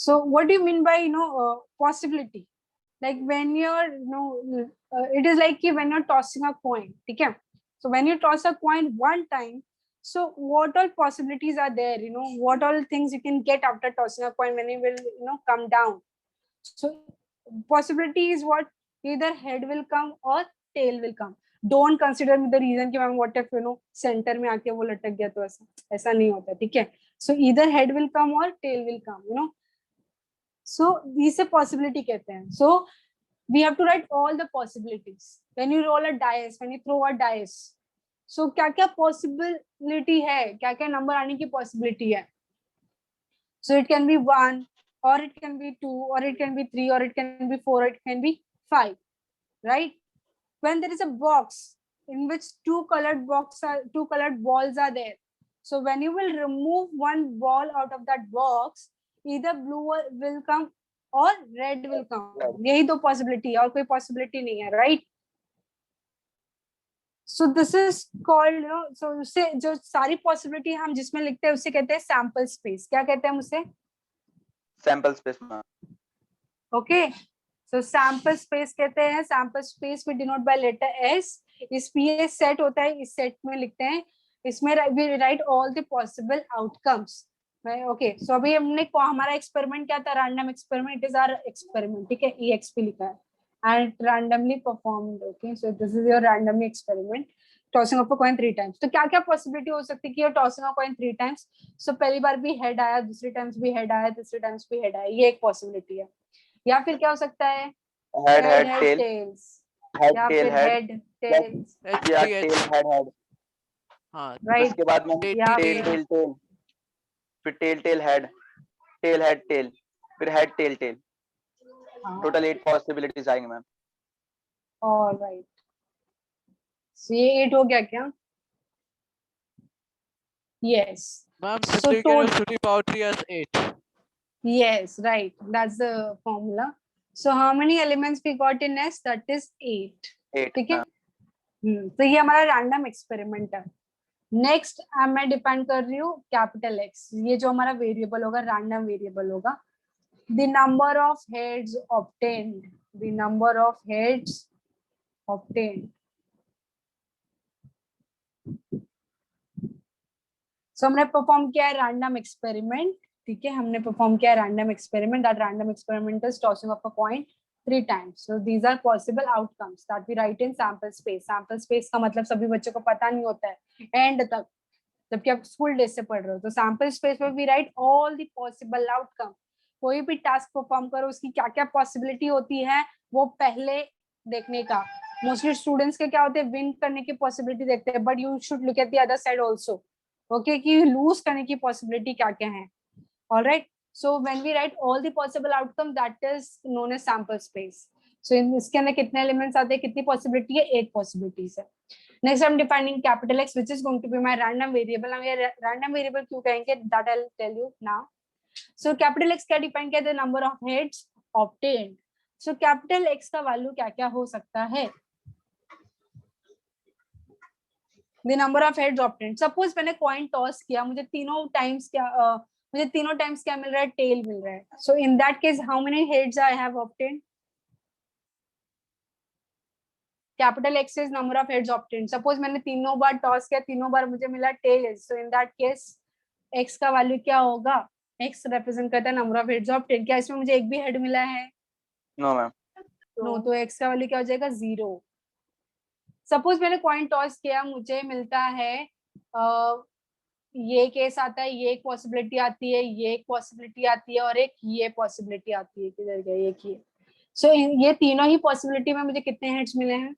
So what do you mean by possibility? Like when you're it is like when you're tossing a coin, okay? So when you toss a coin one time, so what all possibilities are there, what all things you can get after tossing a coin when it will come down? So possibility is what? Either head will come or tail will come. Don't consider the reason कि ma'am what if center में आके वो लटक गया तो ऐसा नहीं होता, ठीक है? So either head will come or tail will come. So इसे possibility कहते हैं. So we have to write all the possibilities. When you roll a dice, when you throw a dice, so क्या क्या possibility है, क्या क्या number आने की possibility है? So it can be 1, or it can be 2, or it can be 3, or it can be 4, or it can be 5, right? When there is a box in which two colored balls are there, so when you will remove one ball out of that box, either blue will come or red will come. यही दो possibility और कोई possibility नहीं है, right? So this is called, so उससे जो सारी possibility हम जिसमें लिखते हैं उसे कहते हैं sample space. क्या कहते हैं उसे? Sample space. Okay. So sample space कहते हैं. Sample space we denote by letter S. इस ये set होता है, इस set में लिखते हैं. इसमें we write all the possible outcomes. Okay. So अभी हमने हमारा experiment क्या था? Random experiment. It is our experiment. ठीक है? EXP लिखा है. And randomly performed. Okay. So this is your randomly experiment. Tossing up a coin 3 times. तो क्या क्या possibility हो सकती है कि tossing a coin 3 times? So पहली बार भी head आया, दूसरी times भी head आया, तीसरी times भी head आया. ये एक possibility है. या फिर क्या हो सकता है? Head, tail. Tails. Head, या tail, फिर head. tails. या tail, head. हाँ. Right. उसके बाद में tail. फिर tail, head. Tail. फिर head, tail. Total 8 possibilities आएंगे मैम. All right. So ये 8 हो गया क्या? Yes. Ma'am, simply can use 2 to the power 3 as 8. Yes, right. That's the formula. So how many elements we got in S? That is 8. 8. ठीक है? तो ये हमारा रैंडम एक्सपेरिमेंट है. नेक्स्ट मैं डिपेंड कर रही हूँ कैपिटल X. ये जो हमारा वेरिएबल होगा, रैंडम वेरिएबल होगा. The number of heads obtained. The number of heads obtained. So हमने परफॉर्म किया है रैंडम एक्सपेरिमेंट. ठीक है, हमने परफॉर्म किया है random experiment. That random experiment is tossing of a coin 3 times. So these are possible outcomes that we write in sample space. Sample space का मतलब सभी बच्चों को पता नहीं होता है एंड तक, जबकि आप स्कूल डेज से पढ़ रहे हो. तो सैम्पल स्पेस में we write all the possible outcome. कोई भी टास्क परफॉर्म करो, उसकी क्या क्या पॉसिबिलिटी होती है वो पहले देखने का. मोस्टली स्टूडेंट्स के क्या होते हैं, विन करने की पॉसिबिलिटी देखते हैं, but you should look at the other side also. Okay, कि लूज करने की पॉसिबिलिटी क्या क्या है. Alright. So when we write all the possible outcome, that is known as sample space. So in इसके अंदर कितने elements आते हैं, कितनी possibility है? 8 possibilities है. Next I'm defining capital X, which is going to be my random variable. Now ये random variable क्यों कहेंगे, that I'll tell you now. So capital X क्या define किया? The number of heads obtained. So capital X का value क्या क्या हो सकता है? The number of heads obtained. Suppose मैंने coin toss किया, मुझे तीनों times क्या मिल रहा है? टेल मिल रहा है. So in that case how many heads I have obtained? Capital X is number of heads obtained. Suppose मैंने तीनों बार टॉस किया, तीनों बार मुझे मिला tail. So in that case X का वैल्यू क्या होगा? X रिप्रेजेंट करता है नंबर ऑफ हेड्स ऑब्टेन्ड. क्या इसमें मुझे एक भी हेड मिला है? No ma'am. नो. तो X का वैल्यू क्या हो जाएगा? 0. सपोज मैंने कॉइन टॉस किया, मुझे मिलता है ये केस आता है, ये एक पॉसिबिलिटी आती है, ये एक पॉसिबिलिटी आती है और एक ये पॉसिबिलिटी आती है. किधर गया ये की? सो ये तीनों ही पॉसिबिलिटी में मुझे कितने हेड्स मिले हैं?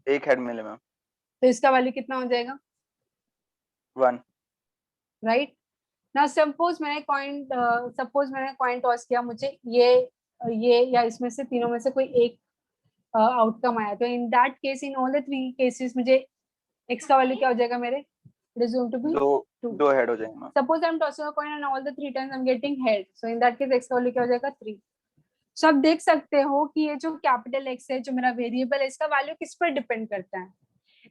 एक हेड मिले मैम. तो इसका वैल्यू कितना हो जाएगा? 1. राइट. नाउ सपोज मैंने कॉइन टॉस किया, मुझे ये या इसमें से तीनों में से कोई एक आउटकम आया. तो इन that case, in all the 3 cases मुझे X का वैल्यू क्या हो जाएगा मेरे? It is going to be 2 head हो जाएंगे. Suppose I'm tossing a coin and all the 3 times I'm getting head. So in that case X का value क्या हो जाएगा? 3. So आप देख सकते हो कि ये जो कैपिटल X है, जो मेरा वेरिएबल है, इसका वैल्यू किस पर डिपेंड करता है?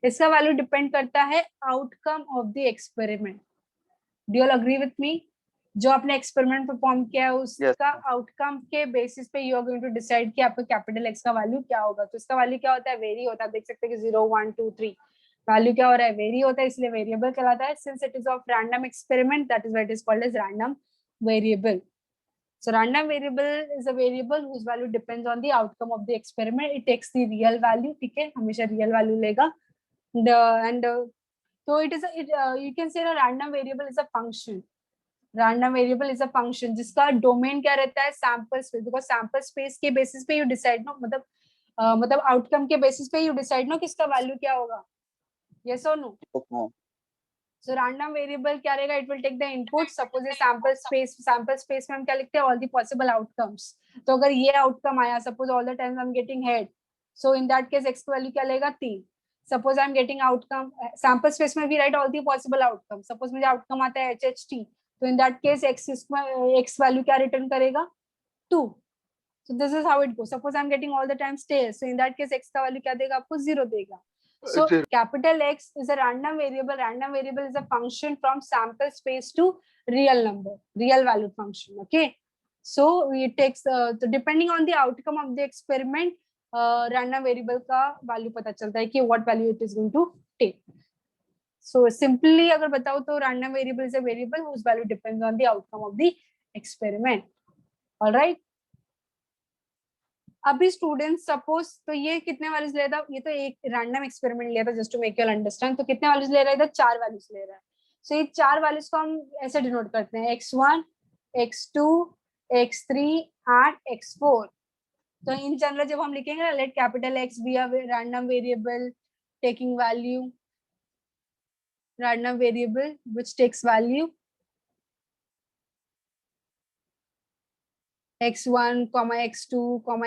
इसका वैल्यू डिपेंड करता है outcome of the experiment. Do you all agree with me? जो आपने एक्सपेरिमेंट परफॉर्म किया है उसका आउटकम के बेसिस पे you are going to decide कि आपका कैपिटल एक्स का वैल्यू क्या होगा। तो इसका वैल्यू क्या होता है, वेरी होता है, देख सकते हैं कि 0 1 2 3 वैल्यू क्या हो रहा है, वेरी होता है, इसलिए वेरिएबल कहलाता है। Since it is of random experiment that is why it is called as random variable. So random variable is a variable whose value depends on the outcome of the experiment. It takes the real value, ठीक है, हमेशा real value लेगा। So it is you can say a random variable is a function. Random variable is a function जिसका domain क्या रहता है, sample space, because sample space के basis पे you decide ना, मतलब outcome के basis पे you decide ना किसका value क्या होगा, yes or no? So random variable क्या रहेगा, it will take the input, suppose ये sample space में हम क्या लिखते हैं, all the possible outcomes। तो अगर ये outcome आया, suppose all the times I'm getting head, so in that case x की value क्या लेगा, 3। suppose I'm getting outcome, sample space में we write all the possible outcomes, suppose मुझे outcome आता है HHT, तो in that case x value क्या return करेगा, 2। so this is how it goes। suppose I'm getting all the times tails, so in that case x का value क्या देगा आपको, 0 देगा। So capital X is a random variable. Random variable is a function from sample space to real number, real value function. Okay. So it takes so depending on the outcome of the experiment, random variable का value पता चलता है कि what value it is going to take. So simply अगर बताओ तो random variable is a variable whose value depends on the outcome of the experiment. All right. अभी student suppose, तो ये कितने वैल्यूज ले रहा था, ये तो एक रैंडम एक्सपेरिमेंट लिया था just to make you understand. तो कितने वैल्यूज ले रहा है, इधर 4 वैल्यूज ले रहा है। सो ये 4 वैल्यूज को हम ऐसे डिनोट करते हैं, x1 x2 x3 and x4। तो इन जनरल जब हम लिखेंगे ना, let capital X be a random variable taking value, random variable which takes value x1, x2,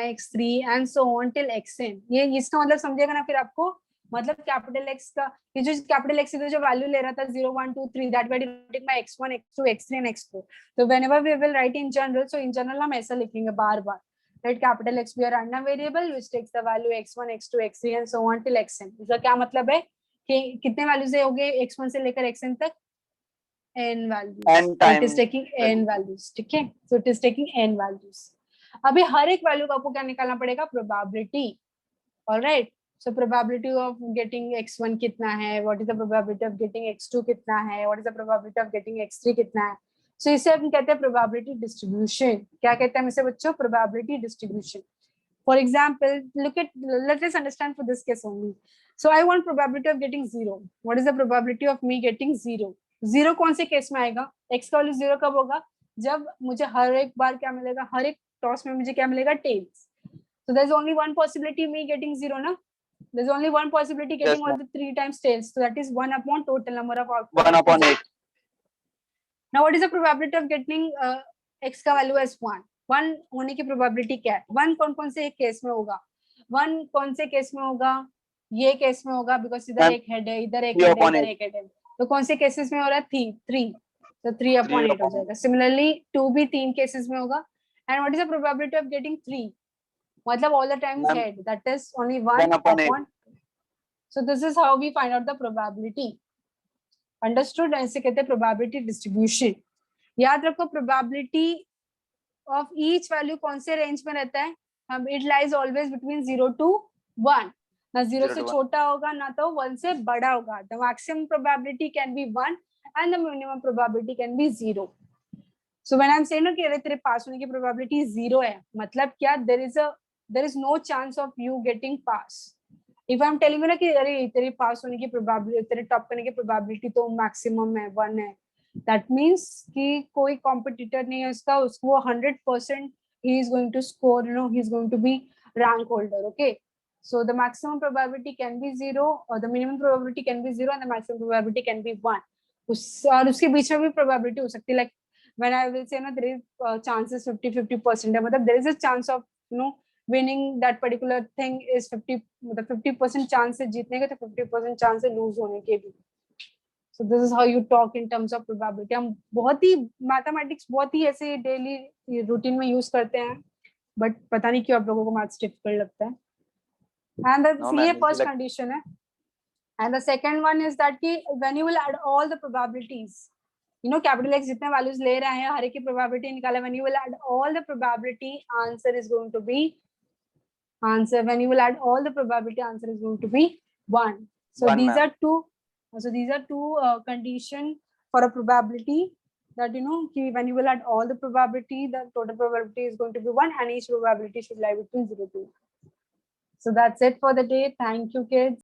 x3 and so on till xn। ये इसका मतलब समझेगा ना फिर आपको, मतलब कैपिटल X का ये जो कैपिटल X इधर जो वैल्यू ले रहा था 0 1 2 3 that we are denoting by x1 x2 x3 and x4। तो whenever we will write in general, so in general हम ऐसा लिखेंगे बार बार, let capital X be a random variable which takes the value x1 x2 x3 and so on till xn। इसका क्या मतलब है कि कितने वैल्यूज हो गए x1 से लेकर xn तक, n values, it is taking n values, ठीक है। so it is taking n values। अभी हर एक वैल्यू का आपको क्या निकालना पड़ेगा, probability. Alright, so probability of getting x1 कितना है, what is the probability of getting x2 कितना है, what is the probability of getting x3 कितना है। सो इसे हम कहते हैं प्रोबेबिलिटी डिस्ट्रीब्यूशन। क्या कहते हैं इसे बच्चों, probability distribution. For example, let us understand for this case only. So I want probability of getting 0. What is the probability of me getting 0? 0 कौन से केस में आएगा, x का वैल्यू 0 कब होगा, जब मुझे हर एक बार क्या मिलेगा, हर एक टॉस में मुझे क्या मिलेगा, tails। So there's only one possibility me getting 0 ना, there's only one possibility getting all the 3 times tails, so that is 1 upon total number of outcomes, 1 upon 8। now what is the probability of getting x का value as 1? 1 होने की probability क्या है, 1 कौन कौन से case में होगा, 1 कौन से केस में होगा, ये केस में होगा, बिकॉज इधर एक हेड है, इधर एक हेड है, इधर एक हेड है। तो कौन से केसेस में हो रहा है, 3, तो 3 upon 8 हो जाएगा। सिमिलरली 2 भी 3 केसेस में होगा। And what is the probability of getting 3, मतलब all the times head, that is only 1 upon। So this is how we find out the probability. Understood, ऐसे कहते हैं प्रोबेबिलिटी डिस्ट्रीब्यूशन। याद रखो प्रोबेबिलिटी ऑफ ईच वैल्यू कौन से range में रहता है, हम it lies always between 0 to 1, ना 0 से छोटा होगा ना तो 1 से बड़ा होगा। The maximum probability can be 1 and the minimum probability can be 0। So when I am saying ना कि अरे तेरे पास होने की प्रोबेबिलिटी 0 है, मतलब क्या, there is no chance of you getting pass. If I am telling you ना कि अरे तेरे पास होने की प्रोबेबिलिटी, तेरे टॉप करने की प्रोबेबिलिटी तो मैक्सिमम है, 1 है, दैट मीन्स कि कोई कॉम्पिटिटर नहीं है उसका, उसको 100% he is going to score, he is going to be rank holder। okay, so the maximum probability can be 0 or the minimum probability can be 0 and the maximum probability can be 1। और उसके बीच में भी probability हो सकती है, like when I will say ना there is chances 50-50% है, मतलब there is a chance of winning that particular thing is 50, मतलब 50% चांस है जीतने के, तो 50% चांस है लूज होने के भी। So this is how you talk in terms of probability। हम बहुत ही मैथमेटिक्स बहुत ही ऐसे डेली रूटीन में यूज करते हैं, बट पता नहीं क्यों आप लोगों को मैथ्स डिफिकल्ट लगता है। एंड ये फर्स्ट कंडीशन है। And the second one is that कि when you will add all the probabilities, capital X जितने वैल्यूज ले रहे हैं हर एक की प्रोबेबिलिटी निकाला. When you will add all the probability, answer is going to be answer. When you will add all the probability, answer is going to be 1. So One, these ma'am. are two. So these are two condition for a probability, that when you will add all the probability, the total probability is going to be 1, and each probability should lie between 0 to 1. So that's it for the day. Thank you, kids.